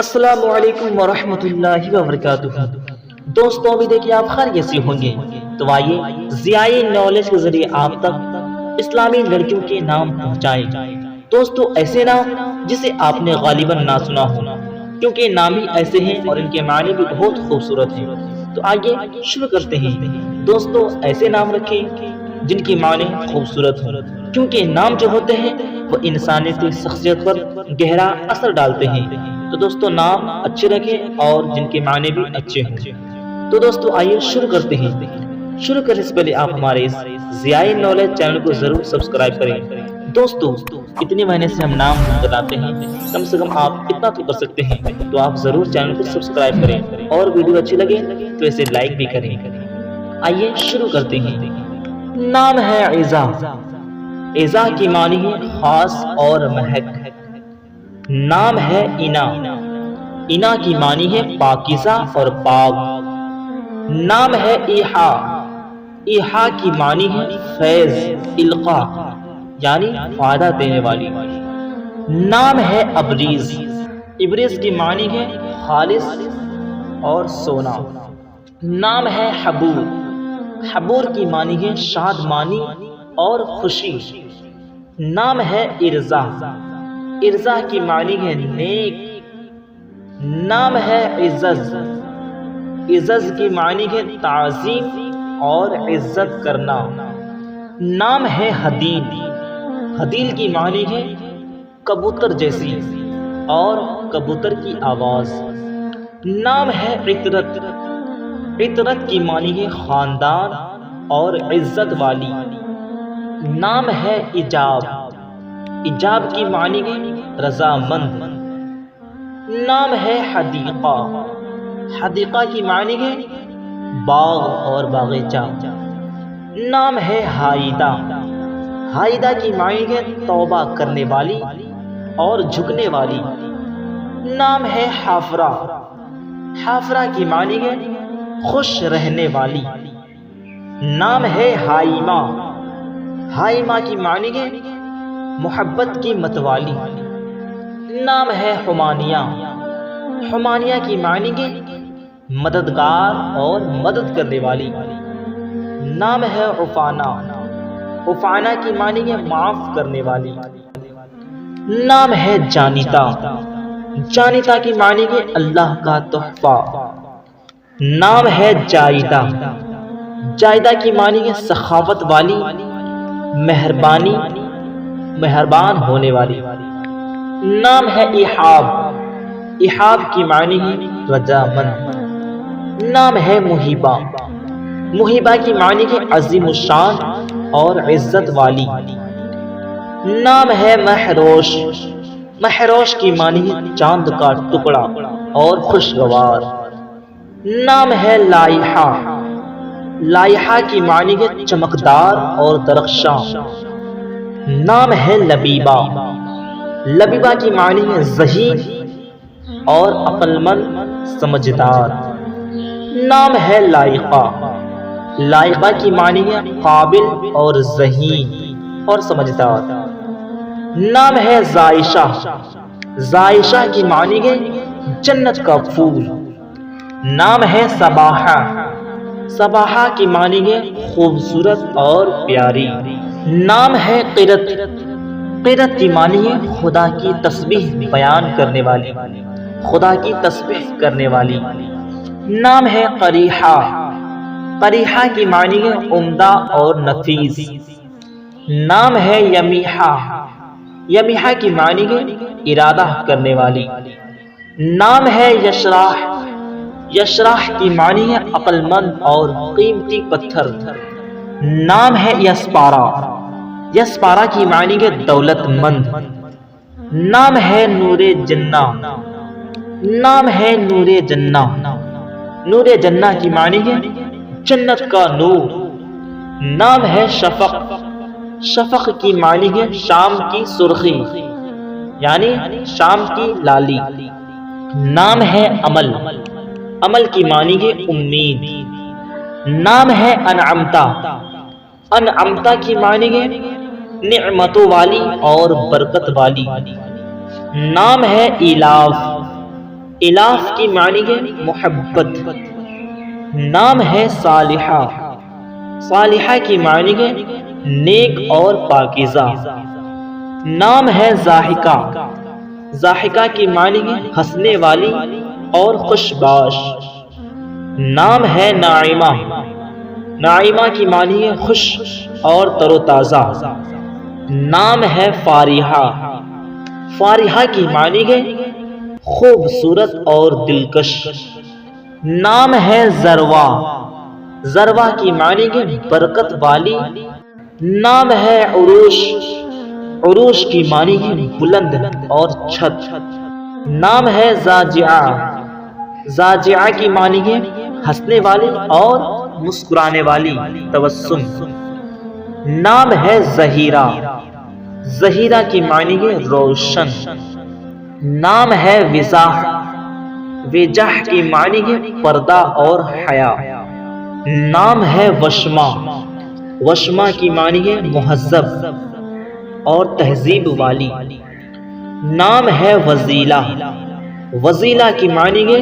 السلام علیکم ورحمۃ اللہ وبرکاتہ۔ دوستوں امید ہے کہ آپ خیریت سے ہوں گے۔ تو آئیے ضیاء نالج کے ذریعے آپ تک اسلامی لڑکیوں کے نام پہنچائیں۔ دوستوں ایسے نام جسے آپ نے غالباً نہ سنا ہو، کیونکہ نام ہی ایسے ہیں اور ان کے معنی بھی بہت خوبصورت ہیں۔ تو آئیے شروع کرتے ہیں۔ دوستوں ایسے نام رکھیں جن کی معنی خوبصورت ہوں، کیونکہ نام جو ہوتے ہیں وہ انسانیتی شخصیت پر گہرا اثر ڈالتے ہیں۔ تو دوستو نام اچھے رکھیں اور جن کے معنی بھی اچھے ہوں۔ تو دوستو آئیے شروع کرتے ہیں۔ شروع کرنے سے پہلے آپ ہمارے اس ضیاء نالج چینل کو ضرور سبسکرائب کریں۔ دوستو اتنے مہینے سے ہم نام بتاتے ہیں، کم سے کم آپ اتنا تو کر سکتے ہیں، تو آپ ضرور چینل کو سبسکرائب کریں اور ویڈیو اچھی لگے تو اسے لائک بھی کریں۔ آئیے شروع کرتے ہیں۔ نام ہے عزا۔ عزا کی معنی ہے خاص اور مہک۔ نام ہے انا۔ انا کی معنی ہے پاکیزہ اور پاک۔ نام ہے ایحا۔ ایحا کی معنی ہے فیض، القاء یعنی فائدہ دینے والی۔ نام ہے ابریز۔ ابریز کی معنی ہے خالص اور سونا۔ نام ہے حبور۔ حبور کی معنی ہے شادمانی اور خوشی۔ نام ہے ارزا۔ ارزا کی معنی ہے نیک۔ نام ہے عزز۔ عزز کی معنی ہے تعظیم اور عزت کرنا۔ نام ہے حدیل۔ حدیل کی معنی ہے کبوتر جیسی اور کبوتر کی آواز۔ نام ہے عطرت۔ عطرت کی معنی ہے خاندان اور عزت والی۔ نام ہے ایجاب۔ ایجاب کی معنی ہے رضامند۔ نام ہے حدیقہ۔ حدیقہ کی معنی ہے باغ اور باغیچہ۔ نام ہے حائدہ۔ حائدہ کی معنی ہے توبہ کرنے والی اور جھکنے والی۔ نام ہے حافرہ۔ حافرہ کی معنی ہے خوش رہنے والی۔ نام ہے حائمہ۔ حائمہ کی معنی ہے محبت کی متوالی۔ نام ہے حمانیہ۔ حمانیہ کی معنی ہے مددگار اور مدد کرنے والی۔ نام ہے عفانہ۔ عفانہ کی معنی ہے معاف کرنے والی۔ نام ہے جانتا۔ جانتا کی معنی ہے اللہ کا تحفہ۔ نام ہے جائدہ۔ جائدہ کی معنی ہے سخاوت والی، مہربانی، مہربان ہونے والی۔ نام ہے احاب۔ احاب کی معنی ہے رجامند۔ نام ہے محبہ۔ محبہ کی معنی ہے عظیم الشان اور عزت والی۔ نام ہے محروش۔ محروش کی معنی ہے چاند کا ٹکڑا اور خوشگوار۔ نام ہے لائحہ۔ لائحہ کی معنی ہے چمکدار اور درخشاں۔ نام ہے لبیبہ۔ لبیبہ کی معنی ہے ذہین اور عقل مند، سمجھدار۔ نام ہے لائقہ۔ لائقہ کی معنی ہے قابل اور ذہین اور سمجھدار۔ نام ہے زائشہ۔ زائشہ کی معنی ہے جنت کا پھول۔ نام ہے صباحہ۔ صباحہ کی معنی ہے خوبصورت اور پیاری۔ نام ہے قرت۔ قرت کی معنی ہے خدا کی تسبیح بیان کرنے والی، خدا کی تسبیح کرنے والی۔ نام ہے قریحہ۔ قریحہ کی معنی ہے عمدہ اور نفیس۔ نام ہے یمیحہ۔ یمیحہ کی معنی ہے ارادہ کرنے والی۔ نام ہے یشراح۔ یشراح کی معنی ہے عقل مند اور قیمتی پتھر۔ نام ہے یسپارہ۔ یسپارہ کی معنی ہے دولت مند۔ نام ہے نور جنہ۔ نام ہے نور جنہ۔ نور جنہ کی معنی ہے جنت کا نور۔ نام ہے شفق۔ شفق کی معنی ہے شام کی سرخی یعنی شام کی لالی۔ نام ہے عمل۔ عمل کی معنی ہے امید۔ نام ہے انعمتا۔ انعمتا کی معنی ہے نعمتوں والی اور برکت والی۔ نام ہے ایلاف۔ الاف کی معنی ہے محبت۔ نام ہے صالحہ، صالحہ کی معنی ہے نیک اور پاکیزہ۔ نام ہے ضاحکہ، ضاحکہ کی معنی ہے ہنسنے والی اور خوشباش۔ نام ہے ناعمہ، ناعمہ کی معنی ہے خوش اور تر و تازہ۔ نام ہے فارحہ، فارحہ کی معنی ہے خوبصورت اور دلکش۔ نام ہے ذروہ، ذروہ کی معنی ہے برکت والی۔ نام ہے عروش، عروش کی معنی ہے بلند اور چھت۔ نام ہے زاجعہ، زاجعہ کی معنی ہے ہنسنے والی اور مسکرانے والی، تبسم۔ نام ہے زہیرہ، زہیرہ کی معنی ہے روشن۔ نام ہے وضاح، وجاہ کی معنی ہے پردہ اور حیا۔ نام ہے وشمہ، وشمہ کی معنی ہے مہذب اور تہذیب والی۔ نام ہے وزیلہ، وزیلہ کی معنی ہے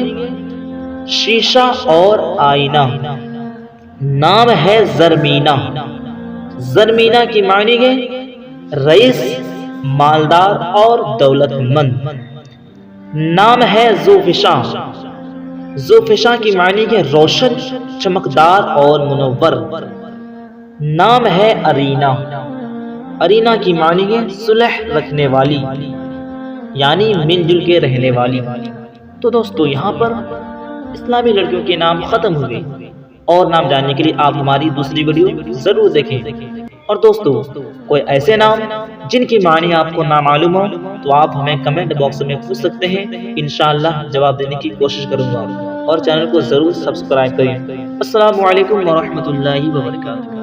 شیشہ اور آئینہ۔ نام ہے زرمینہ، زرمینہ کی معنی ہے رئیس، مالدار اور دولت مند۔ نام ہے ذوفشاں، ذوفشاں کی معنی ہے روشن، چمکدار اور منور۔ نام ہے ارینا، ارینا کی معنی ہے صلح رکھنے والی، یعنی مل جل کے رہنے والی۔ تو دوستو یہاں پر اسلامی لڑکیوں کے نام ختم ہوئے، اور نام جاننے کے لیے آپ ہماری دوسری ویڈیو ضرور دیکھیں۔ اور دوستو کوئی ایسے نام جن کی معنی آپ کو نامعلوم ہو تو آپ ہمیں کمنٹ باکس میں پوچھ سکتے ہیں، انشاءاللہ جواب دینے کی کوشش کروں گا۔ اور چینل کو ضرور سبسکرائب کریں۔ السلام علیکم ورحمۃ اللہ وبرکاتہ۔